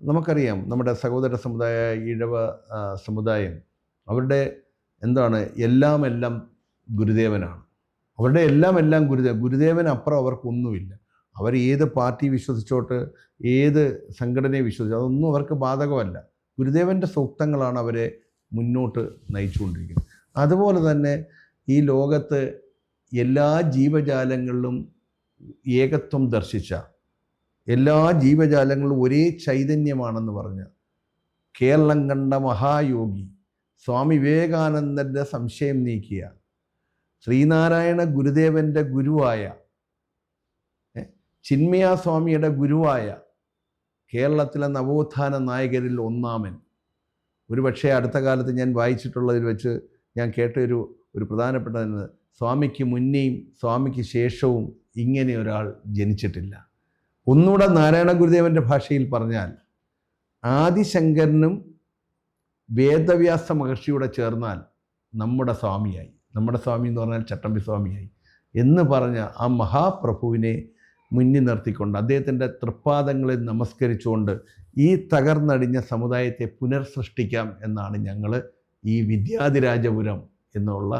നമുക്കറിയാം. നമ്മുടെ സഹോദര സമുദായ ഈഴവ സമുദായം അവരുടെ എല്ലാം ഗുരുദേവനാണ്. അവരുടെ എല്ലാം ഗുരുദേവനപ്പുറം അവർക്കൊന്നുമില്ല. അവർ ഏത് പാർട്ടി വിശ്വസിച്ചോട്ട്, ഏത് സംഘടനയെ വിശ്വസിച്ചോ, അതൊന്നും അവർക്ക് ബാധകമല്ല. ഗുരുദേവൻ്റെ സൂക്തങ്ങളാണ് അവരെ മുന്നോട്ട് നയിച്ചുകൊണ്ടിരിക്കുന്നത്. അതുപോലെ തന്നെ ഈ ലോകത്ത് എല്ലാ ജീവജാലങ്ങളിലും ഏകത്വം ദർശിച്ച, എല്ലാ ജീവജാലങ്ങളും ഒരേ ചൈതന്യമാണെന്ന് പറഞ്ഞ കേരളം കണ്ട മഹായോഗി സ്വാമി വിവേകാനന്ദൻ്റെ സംശയം നീക്കിയ ശ്രീനാരായണ ഗുരുദേവൻ്റെ ഗുരുവായ ചിന്മയ സ്വാമിയുടെ ഗുരുവായ കേരളത്തിലെ നവോത്ഥാന നായകരിൽ ഒന്നാമൻ, ഒരു പക്ഷേ അടുത്ത കാലത്ത് ഞാൻ വായിച്ചിട്ടുള്ളതിൽ വെച്ച് ഞാൻ കേട്ട ഒരു പ്രധാനപ്പെട്ട സ്വാമിക്ക് മുന്നേയും സ്വാമിക്ക് ശേഷവും ഇങ്ങനെ ഒരാൾ ജനിച്ചിട്ടില്ല. ഒന്നുകൂടെ നാരായണ ഗുരുദേവൻ്റെ ഭാഷയിൽ പറഞ്ഞാൽ ആദിശങ്കരനും വേദവ്യാസ മഹർഷിയുടെ ചേർന്നാൽ നമ്മുടെ സ്വാമിയായി, നമ്മുടെ സ്വാമി എന്ന് പറഞ്ഞാൽ ചട്ടമ്പി സ്വാമിയായി എന്ന് പറഞ്ഞ ആ മഹാപ്രഭുവിനെ മുന്നിൽ നിർത്തിക്കൊണ്ട് അദ്ദേഹത്തിൻ്റെ തൃപ്പാദങ്ങളിൽ നമസ്കരിച്ചുകൊണ്ട് ഈ തകർന്നടിഞ്ഞ സമുദായത്തെ പുനർസൃഷ്ടിക്കാം എന്നാണ് ഞങ്ങൾ ഈ വിദ്യാധിരാജപുരം എന്നുള്ള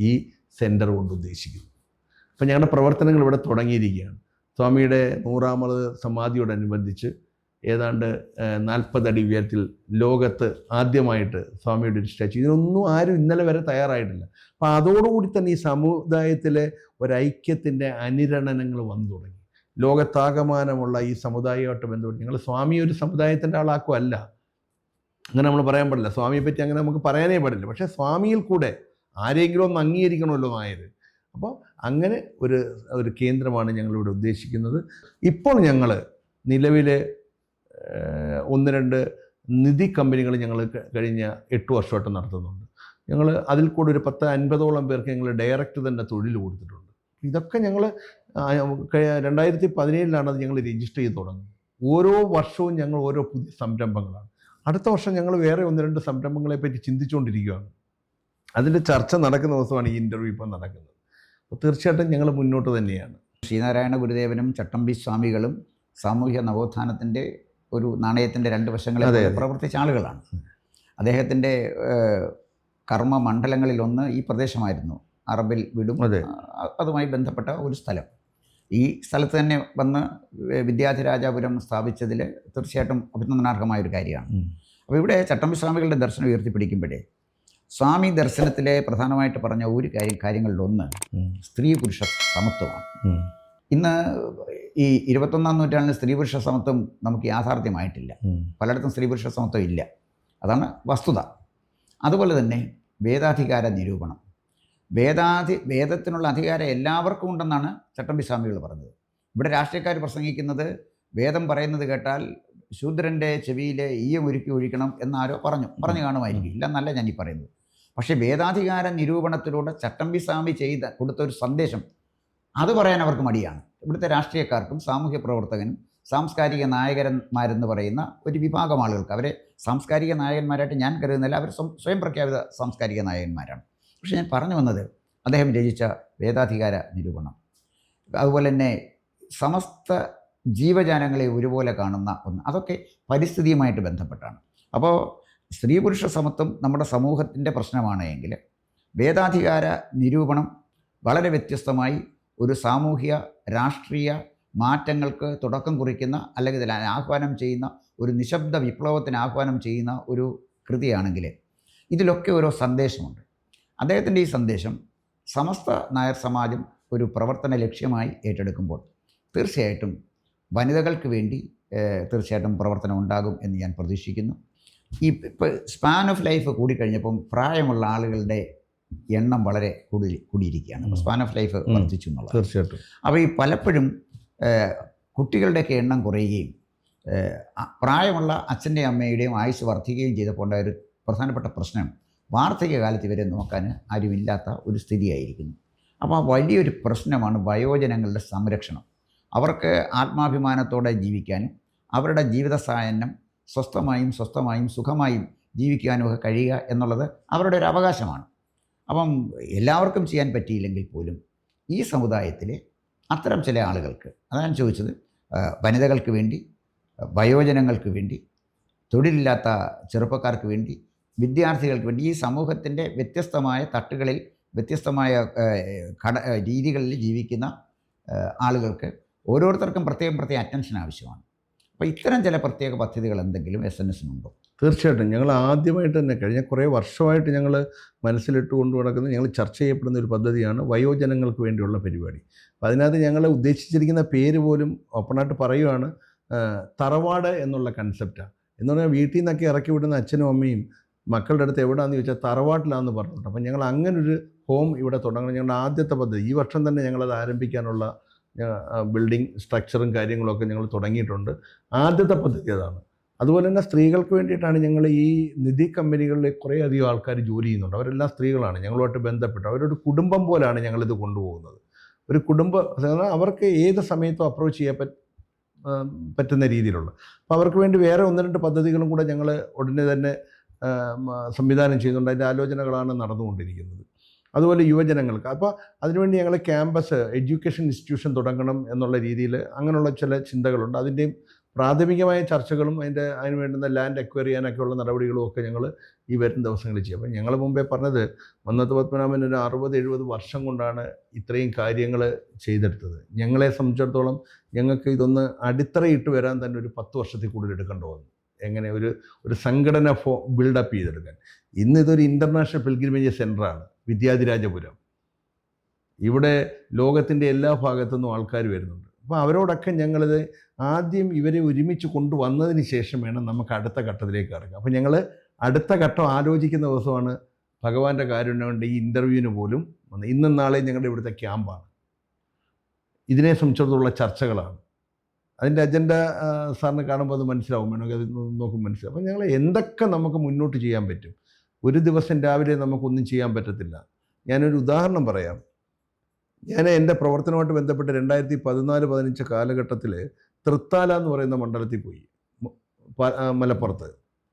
ഈ സെൻറ്റർ കൊണ്ട് ഉദ്ദേശിക്കുന്നത്. അപ്പം ഞങ്ങളുടെ പ്രവർത്തനങ്ങൾ ഇവിടെ തുടങ്ങിയിരിക്കുകയാണ്. സ്വാമിയുടെ 100ാമത് സമാധിയോടനുബന്ധിച്ച് ഏതാണ്ട് 40 അടി ഉയരത്തിൽ ലോകത്ത് ആദ്യമായിട്ട് സ്വാമിയുടെ ഒരു സ്റ്റാച്ചു. ഇതിനൊന്നും ആരും ഇന്നലെ വരെ തയ്യാറായിട്ടില്ല. അപ്പം അതോടുകൂടി തന്നെ ഈ സമുദായത്തിലെ ഒരൈക്യത്തിൻ്റെ അനുരണനങ്ങൾ വന്നു തുടങ്ങി. ലോകത്താകമാനമുള്ള ഈ സമുദായമായിട്ട് ബന്ധപ്പെട്ട് ഞങ്ങൾ സ്വാമി ഒരു സമുദായത്തിൻ്റെ ആളാക്കുമല്ല, അങ്ങനെ നമ്മൾ പറയാൻ പാടില്ല. സ്വാമിയെ പറ്റി അങ്ങനെ നമുക്ക് പറയാനേ പാടില്ല. പക്ഷേ സ്വാമിയിൽ കൂടെ ആരെങ്കിലും ഒന്ന് അംഗീകരിക്കണമല്ലോ നായർ. അപ്പോൾ അങ്ങനെ ഒരു കേന്ദ്രമാണ് ഞങ്ങളിവിടെ ഉദ്ദേശിക്കുന്നത്. ഇപ്പോൾ ഞങ്ങൾ നിലവിൽ 1-2 നിധി കമ്പനികൾ ഞങ്ങൾ കഴിഞ്ഞ 8 വർഷമായിട്ട് നടത്തുന്നുണ്ട്. ഞങ്ങൾ അതിൽ കൂടെ ഒരു 10-50ഓളം പേർക്ക് ഞങ്ങൾ ഡയറക്റ്റ് തന്നെ തൊഴിൽ കൊടുത്തിട്ടുണ്ട്. ഇതൊക്കെ ഞങ്ങൾ 2017 അത് ഞങ്ങൾ രജിസ്റ്റർ ചെയ്ത് തുടങ്ങി. ഓരോ വർഷവും ഞങ്ങൾ ഓരോ പുതിയ സംരംഭങ്ങളാണ്. അടുത്ത വർഷം ഞങ്ങൾ വേറെ 1-2 സംരംഭങ്ങളെ പറ്റി ചിന്തിച്ചുകൊണ്ടിരിക്കുകയാണ്. അതിൻ്റെ ചർച്ച നടക്കുന്ന ദിവസമാണ് ഈ ഇൻ്റർവ്യൂ ഇപ്പം നടക്കുന്നത്. അപ്പോൾ തീർച്ചയായിട്ടും ഞങ്ങൾ മുന്നോട്ട് തന്നെയാണ്. ശ്രീനാരായണ ഗുരുദേവനും ചട്ടമ്പി സ്വാമികളും സാമൂഹ്യ നവോത്ഥാനത്തിൻ്റെ ഒരു നാണയത്തിൻ്റെ 2 വശങ്ങളിൽ പ്രവർത്തിച്ച ആളുകളാണ്. അദ്ദേഹത്തിൻ്റെ കർമ്മമണ്ഡലങ്ങളിലൊന്ന് ഈ പ്രദേശമായിരുന്നു. അറബിൽ വിടും അതുമായി ബന്ധപ്പെട്ട ഒരു സ്ഥലം. ഈ സ്ഥലത്ത് തന്നെ വന്ന് വിദ്യാധിരാജപുരം സ്ഥാപിച്ചതിൽ തീർച്ചയായിട്ടും അഭിനന്ദനാർഹമായൊരു കാര്യമാണ്. അപ്പോൾ ഇവിടെ ചട്ടമ്പി സ്വാമികളുടെ ദർശനം ഉയർത്തിപ്പിടിക്കുമ്പോഴേ സ്വാമി ദർശനത്തിലെ പ്രധാനമായിട്ട് പറഞ്ഞ ഒരു കാര്യങ്ങളിലൊന്ന് സ്ത്രീ പുരുഷ സമത്വമാണ്. ഇന്ന് ഈ 21ാം നൂറ്റാണ്ടിൽ സ്ത്രീ പുരുഷ സമത്വം നമുക്ക് യാഥാർത്ഥ്യമായിട്ടില്ല. പലയിടത്തും സ്ത്രീ പുരുഷ സമത്വം ഇല്ല, അതാണ് വസ്തുത. അതുപോലെ തന്നെ വേദാധികാര നിരൂപണം, വേദത്തിനുള്ള അധികാരം എല്ലാവർക്കും ഉണ്ടെന്നാണ് ചട്ടമ്പി സ്വാമികൾ പറഞ്ഞത്. ഇവിടെ രാഷ്ട്രീയക്കാർ പ്രസംഗിക്കുന്നത് വേദം പറയുന്നത് കേട്ടാൽ ശൂദ്രൻ്റെ ചെവിയിലെ ഈയം ഒരുക്കി ഒഴിക്കണം എന്നാരോ പറഞ്ഞു കാണുമായിരിക്കും, ഇല്ലെന്നല്ല ഞാൻ ഈ പറയുന്നത്. പക്ഷേ വേദാധികാര നിരൂപണത്തിലൂടെ ചട്ടമ്പി സ്വാമി കൊടുത്ത ഒരു സന്ദേശം അത് പറയാൻ അവർക്ക് മടിയാണ്. ഇവിടുത്തെ രാഷ്ട്രീയക്കാർക്കും സാമൂഹ്യ പ്രവർത്തകനും സാംസ്കാരിക നായകന്മാരെന്ന് പറയുന്ന ഒരു വിഭാഗം ആളുകൾക്ക്, അവരെ സാംസ്കാരിക നായകന്മാരായിട്ട് ഞാൻ കരുതുന്നില്ല, അവർ സ്വയം പ്രഖ്യാപിത സാംസ്കാരിക നായകന്മാരാണ്. പക്ഷേ ഞാൻ പറഞ്ഞു വന്നത് അദ്ദേഹം രചിച്ച വേദാധികാര നിരൂപണം, അതുപോലെ തന്നെ സമസ്ത ജീവജാലങ്ങളെ ഒരുപോലെ കാണുന്ന ഒന്ന്, അതൊക്കെ പരിസ്ഥിതിയുമായിട്ട് ബന്ധപ്പെട്ടാണ്. അപ്പോൾ സ്ത്രീ പുരുഷ സമത്വം നമ്മുടെ സമൂഹത്തിൻ്റെ പ്രശ്നമാണ് എങ്കിൽ വേദാധികാര നിരൂപണം വളരെ വ്യത്യസ്തമായി ഒരു സാമൂഹ്യ രാഷ്ട്രീയ മാറ്റങ്ങൾക്ക് തുടക്കം കുറിക്കുന്ന, അല്ലെങ്കിൽ ഇതിൽ ആഹ്വാനം ചെയ്യുന്ന, ഒരു നിശബ്ദ വിപ്ലവത്തിന് ആഹ്വാനം ചെയ്യുന്ന ഒരു കൃതിയാണെങ്കിൽ ഇതിലൊക്കെ ഓരോ സന്ദേശമുണ്ട്. അദ്ദേഹത്തിൻ്റെ ഈ സന്ദേശം സമസ്ത നായർ സമാജം ഒരു പ്രവർത്തന ലക്ഷ്യമായി ഏറ്റെടുക്കുമ്പോൾ തീർച്ചയായിട്ടും വനിതകൾക്ക് വേണ്ടി തീർച്ചയായിട്ടും പ്രവർത്തനം ഉണ്ടാകും എന്ന് ഞാൻ പ്രതീക്ഷിക്കുന്നു. ഇപ്പോൾ സ്പാൻ ഓഫ് ലൈഫ് കൂടിക്കഴിഞ്ഞപ്പം പ്രായമുള്ള ആളുകളുടെ എണ്ണം വളരെ കൂടിയിരിക്കുകയാണ്. സ്പാൻ ഓഫ് ലൈഫ് വർദ്ധിച്ചു എന്നുള്ളത് തീർച്ചയായിട്ടും. അപ്പോൾ ഈ പലപ്പോഴും കുട്ടികളുടെയൊക്കെ എണ്ണം കുറയുകയും പ്രായമുള്ള അച്ഛൻ്റെയും അമ്മയുടെയും ആയുസ് വർദ്ധിക്കുകയും ചെയ്തപ്പോൾ ഉണ്ടായ ഒരു പ്രധാനപ്പെട്ട പ്രശ്നം വാർദ്ധക്യകാലത്ത് ഇവരെ നോക്കാൻ ആരുമില്ലാത്ത ഒരു സ്ഥിതിയായിരിക്കുന്നു. അപ്പോൾ ആ വലിയൊരു പ്രശ്നമാണ് വയോജനങ്ങളുടെ സംരക്ഷണം. അവർക്ക് ആത്മാഭിമാനത്തോടെ ജീവിക്കാനും അവരുടെ ജീവിത സായാഹ്നം സ്വസ്ഥമായും സുഖമായും ജീവിക്കാനും ഒക്കെ കഴിയുക എന്നുള്ളത് അവരുടെ ഒരു അവകാശമാണ്. അപ്പം എല്ലാവർക്കും ചെയ്യാൻ പറ്റിയില്ലെങ്കിൽ പോലും ഈ സമുദായത്തിലെ അത്തരം ചില ആളുകൾക്ക്, അതാണ് ചോദിച്ചത്, വനിതകൾക്ക് വേണ്ടി, വയോജനങ്ങൾക്ക് വേണ്ടി, തൊഴിലില്ലാത്ത ചെറുപ്പക്കാർക്ക് വേണ്ടി, വിദ്യാർത്ഥികൾക്ക് വേണ്ടി, ഈ സമൂഹത്തിൻ്റെ വ്യത്യസ്തമായ തട്ടുകളിൽ വ്യത്യസ്തമായ രീതികളിൽ ജീവിക്കുന്ന ആളുകൾക്ക് ഓരോരുത്തർക്കും പ്രത്യേക അറ്റൻഷൻ ആവശ്യമാണ്. അപ്പോൾ ഇത്തരം ചില പ്രത്യേക പദ്ധതികൾ എന്തെങ്കിലും SNS-നുണ്ടോ? തീർച്ചയായിട്ടും. ഞങ്ങൾ ആദ്യമായിട്ട് തന്നെ കഴിഞ്ഞ കുറേ വർഷമായിട്ട് ഞങ്ങൾ മനസ്സിലിട്ട് കൊണ്ടു നടക്കുന്ന, ഞങ്ങൾ ചർച്ച ചെയ്യപ്പെടുന്ന ഒരു പദ്ധതിയാണ് വയോജനങ്ങൾക്ക് വേണ്ടിയുള്ള പരിപാടി. അപ്പോൾ അതിനകത്ത് ഞങ്ങൾ ഉദ്ദേശിച്ചിരിക്കുന്ന പേര് പോലും ഓപ്പണായിട്ട് പറയുകയാണ്, തറവാട് എന്നുള്ള കൺസെപ്റ്റാണ്. എന്ന് പറഞ്ഞാൽ വീട്ടിൽ നിന്നൊക്കെ ഇറക്കി വിടുന്ന അച്ഛനും അമ്മയും മക്കളുടെ അടുത്ത് എവിടെയാണെന്ന് ചോദിച്ചാൽ തറവാട്ടിലാണെന്ന് പറഞ്ഞിട്ടുണ്ട്. അപ്പം ഞങ്ങൾ അങ്ങനൊരു ഹോം ഇവിടെ തുടങ്ങണം. ഞങ്ങളുടെ ആദ്യത്തെ പദ്ധതി ഈ വർഷം തന്നെ ഞങ്ങളത് ആരംഭിക്കാനുള്ള ബിൽഡിംഗ് സ്ട്രക്ചറും കാര്യങ്ങളൊക്കെ ഞങ്ങൾ തുടങ്ങിയിട്ടുണ്ട്. ആദ്യത്തെ പദ്ധതി അതാണ്. അതുപോലെ തന്നെ സ്ത്രീകൾക്ക് വേണ്ടിയിട്ടാണ് ഞങ്ങൾ ഈ നിധി കമ്പനികളിൽ കുറേയധികം ആൾക്കാർ ജോലി ചെയ്യുന്നുണ്ട്. അവരെല്ലാം സ്ത്രീകളാണ്. ഞങ്ങളുമായിട്ട് ബന്ധപ്പെട്ട് അവരൊരു കുടുംബം പോലാണ് ഞങ്ങളിത് കൊണ്ടുപോകുന്നത്. ഒരു അവർക്ക് ഏത് സമയത്തും അപ്രോച്ച് ചെയ്യാൻ പറ്റുന്ന രീതിയിലുള്ള. അപ്പോൾ അവർക്ക് വേണ്ടി വേറെ 1-2 പദ്ധതികളും കൂടെ ഞങ്ങൾ ഉടനെ തന്നെ സംവിധാനം ചെയ്യുന്നുണ്ട്. അതിൻ്റെ ആലോചനകളാണ് നടന്നുകൊണ്ടിരിക്കുന്നത്. അതുപോലെ യുവജനങ്ങൾക്ക് അപ്പോൾ അതിനുവേണ്ടി ഞങ്ങൾ ക്യാമ്പസ് എഡ്യൂക്കേഷൻ ഇൻസ്റ്റിറ്റ്യൂഷൻ തുടങ്ങണം എന്നുള്ള രീതിയിൽ അങ്ങനെയുള്ള ചില ചിന്തകളുണ്ട്. അതിൻ്റെയും പ്രാഥമികമായ ചർച്ചകളും അതിന് വേണ്ടുന്ന ലാൻഡ് അക്വയർ ചെയ്യാനൊക്കെയുള്ള നടപടികളും ഒക്കെ ഞങ്ങൾ ഈ വരുന്ന ദിവസങ്ങളിൽ ചെയ്യും. അപ്പം ഞങ്ങൾ മുമ്പേ പറഞ്ഞത് മന്നത്ത് പത്മനാഭൻ ഒരു 60-70 വർഷം കൊണ്ടാണ് ഇത്രയും കാര്യങ്ങൾ ചെയ്തെടുത്തത്. ഞങ്ങളെ സംബന്ധിച്ചിടത്തോളം ഞങ്ങൾക്ക് ഇതൊന്ന് അടിത്തറയിട്ട് വരാൻ തന്നെ ഒരു 10 വർഷത്തിൽ കൂടുതൽ എടുക്കേണ്ടി വന്നു. എങ്ങനെ ഒരു സംഘടന ബിൽഡപ്പ് ചെയ്തെടുക്കാൻ. ഇതൊരു ഇൻ്റർനാഷണൽ പിൽഗ്രിമേജ് സെൻ്ററാണ് വിദ്യാധിരാജപുരം. ഇവിടെ ലോകത്തിൻ്റെ എല്ലാ ഭാഗത്തു നിന്നും ആൾക്കാർ വരുന്നുണ്ട്. അപ്പോൾ അവരോടൊക്കെ ഞങ്ങളിത് ആദ്യം ഇവരെ ഒരുമിച്ച് കൊണ്ടുവന്നതിന് ശേഷം വേണം നമുക്ക് അടുത്ത ഘട്ടത്തിലേക്ക് ഇറങ്ങാം. അപ്പോൾ ഞങ്ങൾ അടുത്ത ഘട്ടം ആലോചിക്കുന്ന ദിവസമാണ് ഭഗവാന്റെ കാരുണ്യം കൊണ്ട് ഈ ഇൻ്റർവ്യൂവിന് പോലും വന്നത്. ഇന്നും നാളെയും ഞങ്ങളുടെ ഇവിടുത്തെ ക്യാമ്പാണ്. ഇതിനെ സംബന്ധിച്ചിടത്തോളം ചർച്ചകളാണ്. അതിൻ്റെ അജണ്ട സാറിന് കാണുമ്പോൾ അത് മനസ്സിലാവും, വേണമെങ്കിൽ അത് നോക്കും മനസ്സിലാവും. അപ്പോൾ ഞങ്ങൾ എന്തൊക്കെ നമുക്ക് മുന്നോട്ട് ചെയ്യാൻ പറ്റും. ഒരു ദിവസം രാവിലെ നമുക്കൊന്നും ചെയ്യാൻ പറ്റത്തില്ല. ഞാനൊരു ഉദാഹരണം പറയാം. ഞാൻ എൻ്റെ പ്രവർത്തനവുമായിട്ട് ബന്ധപ്പെട്ട് 2014-15 കാലഘട്ടത്തിൽ തൃത്താല എന്ന് പറയുന്ന മണ്ഡലത്തിൽ പോയി, മലപ്പുറത്ത്.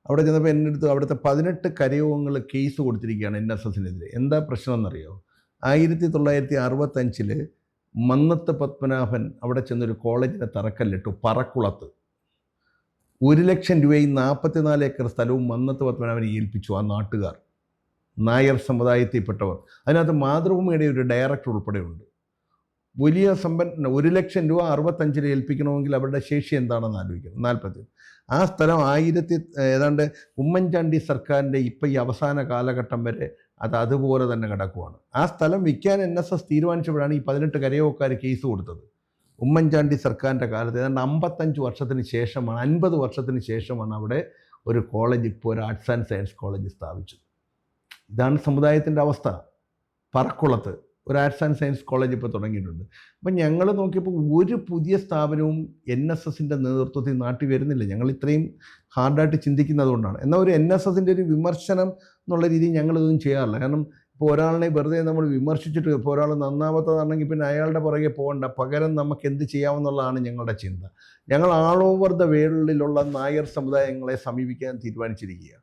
അവിടെ ചെന്നപ്പോൾ എൻ്റെ അടുത്ത് അവിടുത്തെ 18 കരയോഗങ്ങൾ കേസ് കൊടുത്തിരിക്കുകയാണ് NSSനെതിരെ. എന്താ പ്രശ്നം എന്നറിയോ? 1965 മന്നത്ത് പത്മനാഭൻ അവിടെ ചെന്നൊരു കോളേജിനെ തറക്കല്ലിട്ടു. പറക്കുളത്ത് 1 ലക്ഷം രൂപയും 44 ഏക്കർ സ്ഥലവും മന്നത്ത് പത്മനാഭനെ ഏൽപ്പിച്ചു ആ നാട്ടുകാർ, നായർ സമുദായത്തിൽപ്പെട്ടവർ. അതിനകത്ത് മാതൃഭൂമിയുടെ ഒരു ഡയറക്ടർ ഉൾപ്പെടെയുണ്ട്. വലിയ സമ്പന്ന 1 ലക്ഷം രൂപ 65 ഏൽപ്പിക്കണമെങ്കിൽ അവരുടെ ശേഷി എന്താണെന്ന് ആലോചിക്കണം. 40 ആ സ്ഥലം ഏതാണ്ട് ഉമ്മൻചാണ്ടി സർക്കാരിൻ്റെ ഇപ്പം ഈ അവസാന കാലഘട്ടം വരെ അതുപോലെ തന്നെ കിടക്കുവാണ്. ആ സ്ഥലം വിൽക്കാൻ NSS തീരുമാനിച്ചപ്പോഴാണ് ഈ 18 കരയോഗക്കാർ കേസ് കൊടുത്തത്. ഉമ്മൻചാണ്ടി സർക്കാരിൻ്റെ കാലത്ത് ഏതാണ്ട് 55 വർഷത്തിന് ശേഷമാണ്, 50 വർഷത്തിന് ശേഷമാണ് അവിടെ ഒരു കോളേജ്, ഇപ്പോൾ ഒരു ആർട്സ് ആൻഡ് സയൻസ് കോളേജ് സ്ഥാപിച്ചത്. ഇതാണ് സമുദായത്തിൻ്റെ അവസ്ഥ. പറക്കുളത്ത് ഒരു ആർട്സ് ആൻഡ് സയൻസ് കോളേജ് ഇപ്പോൾ തുടങ്ങിയിട്ടുണ്ട്. അപ്പം ഞങ്ങൾ നോക്കിയപ്പോൾ ഒരു പുതിയ സ്ഥാപനവും NSSൻ്റെ നേതൃത്വത്തിൽ നാട്ടിൽ വരുന്നില്ല. ഞങ്ങൾ ഇത്രയും ഹാർഡായിട്ട് ചിന്തിക്കുന്നത് കൊണ്ടാണ്. എന്നാൽ ഒരു NSSൻ്റെ ഒരു വിമർശനം എന്നുള്ള രീതിയിൽ ഞങ്ങളിതൊന്നും ചെയ്യാറില്ല. കാരണം ഇപ്പോൾ ഒരാളിനെ വെറുതെ നമ്മൾ വിമർശിച്ചിട്ട് ഇപ്പോൾ ഒരാൾ നന്നാമത്തതാണെങ്കിൽ പിന്നെ അയാളുടെ പുറകെ പോകണ്ട, പകരം നമുക്ക് എന്ത് ചെയ്യാമെന്നുള്ളതാണ് ഞങ്ങളുടെ ചിന്ത. ഞങ്ങൾ ആൾ ഓവർ ദ വേൾഡിലുള്ള നായർ സമുദായങ്ങളെ സമീപിക്കാൻ തീരുമാനിച്ചിരിക്കുക.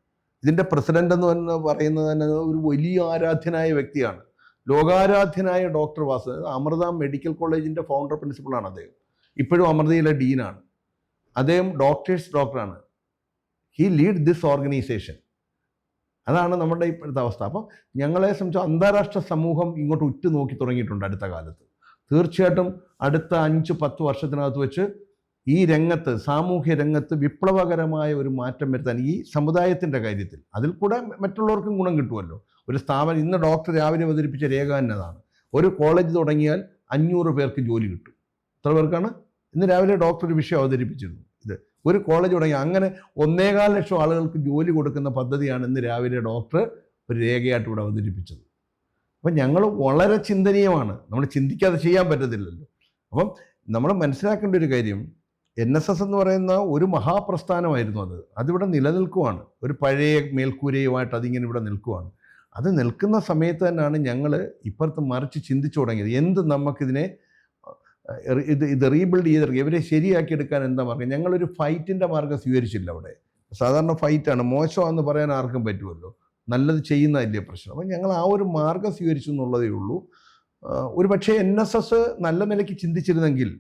ഇതിൻ്റെ പ്രസിഡൻ്റ് എന്ന് പറയുന്നത് തന്നെ ഒരു വലിയ ആരാധ്യനായ വ്യക്തിയാണ്. ലോകാരാധ്യനായ ഡോക്ടർ വാസു, അമൃത മെഡിക്കൽ കോളേജിൻ്റെ ഫൗണ്ടർ പ്രിൻസിപ്പളാണ് അദ്ദേഹം. ഇപ്പോഴും അമൃതയിലെ ഡീനാണ്. അദ്ദേഹം ഡോക്ടറാണ്. He lead this organisation. അതാണ് നമ്മുടെ ഇപ്പോഴത്തെ അവസ്ഥ. അപ്പം ഞങ്ങളെ സംബന്ധിച്ച് അന്താരാഷ്ട്ര സമൂഹം ഇങ്ങോട്ട് ഉറ്റുനോക്കി തുടങ്ങിയിട്ടുണ്ട് അടുത്ത കാലത്ത്. തീർച്ചയായിട്ടും അടുത്ത 5-10 വർഷത്തിനകത്ത് വെച്ച് ഈ രംഗത്ത്, സാമൂഹ്യ രംഗത്ത് വിപ്ലവകരമായ ഒരു മാറ്റം വരുത്താൻ ഈ സമുദായത്തിൻ്റെ കാര്യത്തിൽ, അതിൽ കൂടെ മറ്റുള്ളവർക്കും ഗുണം കിട്ടുമല്ലോ. ഒരു സ്ഥാപനം, ഇന്ന് ഡോക്ടർ രാവിലെ അവതരിപ്പിച്ച രേഖ എന്നതാണ്, ഒരു കോളേജ് തുടങ്ങിയാൽ 500 പേർക്ക് ജോലി കിട്ടും. എത്ര പേർക്കാണ്? ഇന്ന് രാവിലെ ഡോക്ടർ ഒരു വിഷയം അവതരിപ്പിച്ചിരുന്നു. ഇത് ഒരു കോളേജ് തുടങ്ങി അങ്ങനെ 1.25 ലക്ഷം ആളുകൾക്ക് ജോലി കൊടുക്കുന്ന പദ്ധതിയാണ് ഇന്ന് രാവിലെ ഡോക്ടർ ഒരു രേഖയായിട്ട് ഇവിടെ അവതരിപ്പിച്ചത്. അപ്പം ഞങ്ങൾ വളരെ ചിന്തനീയമാണ്. നമ്മൾ ചിന്തിക്കാതെ ചെയ്യാൻ പറ്റത്തില്ലല്ലോ. അപ്പം നമ്മൾ മനസ്സിലാക്കേണ്ട ഒരു കാര്യം, NSS എന്ന് പറയുന്ന ഒരു മഹാപ്രസ്ഥാനമായിരുന്നു. അതിവിടെ നിലനിൽക്കുവാണ്. ഒരു പഴയ മേൽക്കൂരയുമായിട്ട് അതിങ്ങനെ ഇവിടെ നിൽക്കുവാണ്. അത് നിൽക്കുന്ന സമയത്ത് തന്നെയാണ് ഞങ്ങൾ ഇപ്പുറത്ത് മറിച്ച് ചിന്തിച്ചു തുടങ്ങിയത്. എന്ത് നമുക്കിതിനെ ഇത് റീബിൽഡ് ചെയ്തെടുക്കുക, ഇവരെ ശരിയാക്കിയെടുക്കാൻ എന്താ മാർഗം. ഞങ്ങളൊരു ഫൈറ്റിൻ്റെ മാർഗം സ്വീകരിച്ചില്ല. അവിടെ സാധാരണ ഫൈറ്റാണ്, മോശമാണെന്ന് പറയാൻ ആർക്കും പറ്റുമല്ലോ, നല്ലത് ചെയ്യുന്നതല്ലേ പ്രശ്നം. അപ്പം ഞങ്ങൾ ആ ഒരു മാർഗം സ്വീകരിച്ചു എന്നുള്ളതേ ഉള്ളൂ. ഒരു പക്ഷേ NSS നല്ല നിലയ്ക്ക് ചിന്തിച്ചിരുന്നെങ്കിൽ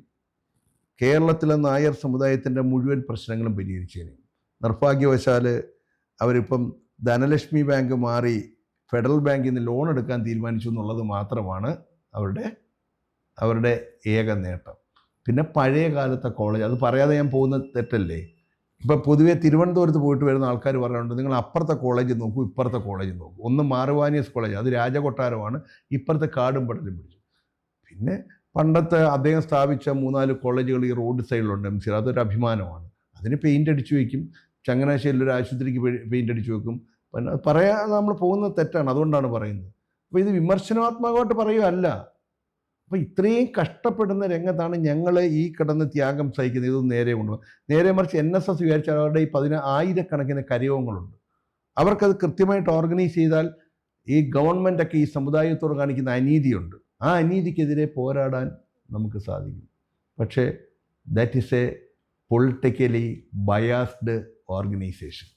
കേരളത്തിലെ നായർ സമുദായത്തിൻ്റെ മുഴുവൻ പ്രശ്നങ്ങളും പരിഹരിച്ചേനെ. നിർഭാഗ്യവശാൽ അവരിപ്പം ധനലക്ഷ്മി ബാങ്ക് മാറി ഫെഡറൽ ബാങ്കിൽ നിന്ന് ലോൺ എടുക്കാൻ തീരുമാനിച്ചു എന്നുള്ളത് മാത്രമാണ് അവരുടെ ഏക നേട്ടം. പിന്നെ പഴയ കാലത്തെ കോളേജ്, അത് പറയാതെ ഞാൻ പോകുന്ന തെറ്റല്ലേ. ഇപ്പം പൊതുവെ തിരുവനന്തപുരത്ത് പോയിട്ട് വരുന്ന ആൾക്കാർ പറയാറുണ്ട്, നിങ്ങൾ അപ്പുറത്തെ കോളേജ് നോക്കൂ, ഇപ്പുറത്തെ കോളേജ് നോക്കൂ. ഒന്ന് മാറുവാനിയസ് കോളേജ്, അത് രാജകൊട്ടാരമാണ്, ഇപ്പുറത്തെ കാടും പടലും പിടിച്ചു. പിന്നെ പണ്ടത്തെ അദ്ദേഹം സ്ഥാപിച്ച 3-4 കോളേജുകൾ ഈ റോഡ് സൈഡിലുണ്ട്. MCR, അതൊരു അഭിമാനമാണ്. അതിന് പെയിൻ്റ് അടിച്ചു വയ്ക്കും. ചങ്ങനാശ്ശേരിയിൽ ഒരു ആശുപത്രിക്ക് പെയിൻ്റ് അടിച്ചു വെക്കും. പിന്നെ പറയാതെ നമ്മൾ പോകുന്നത് തെറ്റാണ്, അതുകൊണ്ടാണ് പറയുന്നത്. അപ്പോൾ ഇത് വിമർശനാത്മകമായിട്ട് പറയുകയല്ല. അപ്പോൾ ഇത്രയും കഷ്ടപ്പെടുന്ന രംഗത്താണ് ഞങ്ങൾ ഈ കിടന്ന് ത്യാഗം സഹിക്കുന്നത്. ഇതൊന്നും നേരെ കൊണ്ടുപോകും. നേരെ മറിച്ച് NSS വിചാരിച്ചാൽ അവരുടെ ഈ 10,000-കണക്കിന് കരയോഗങ്ങളുണ്ട്. അവർക്കത് കൃത്യമായിട്ട് ഓർഗനൈസ് ചെയ്താൽ ഈ ഗവൺമെൻറ്റൊക്കെ ഈ സമുദായത്തോട് കാണിക്കുന്ന അനീതിയുണ്ട്. ആ അനീതിക്കെതിരെ പോരാടാൻ നമുക്ക് സാധിക്കും. പക്ഷേ that is A politically biased organisation.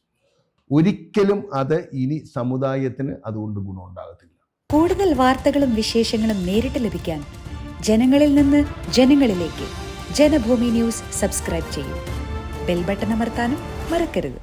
ഒരിക്കലും അത് ഇനി സമുദായത്തിന് അതുകൊണ്ട് ഗുണമുണ്ടാകത്തില്ല. കൂടുതൽ വാർത്തകളും വിശേഷങ്ങളും നേരിട്ട് ലഭിക്കാൻ ജനങ്ങളിൽ നിന്ന് ജനങ്ങളിലേക്ക് ജനഭൂമി ന്യൂസ് സബ്സ്ക്രൈബ് ചെയ്യൂ. ബെൽ ബട്ടൺ അമർത്താനും മറക്കരുത്.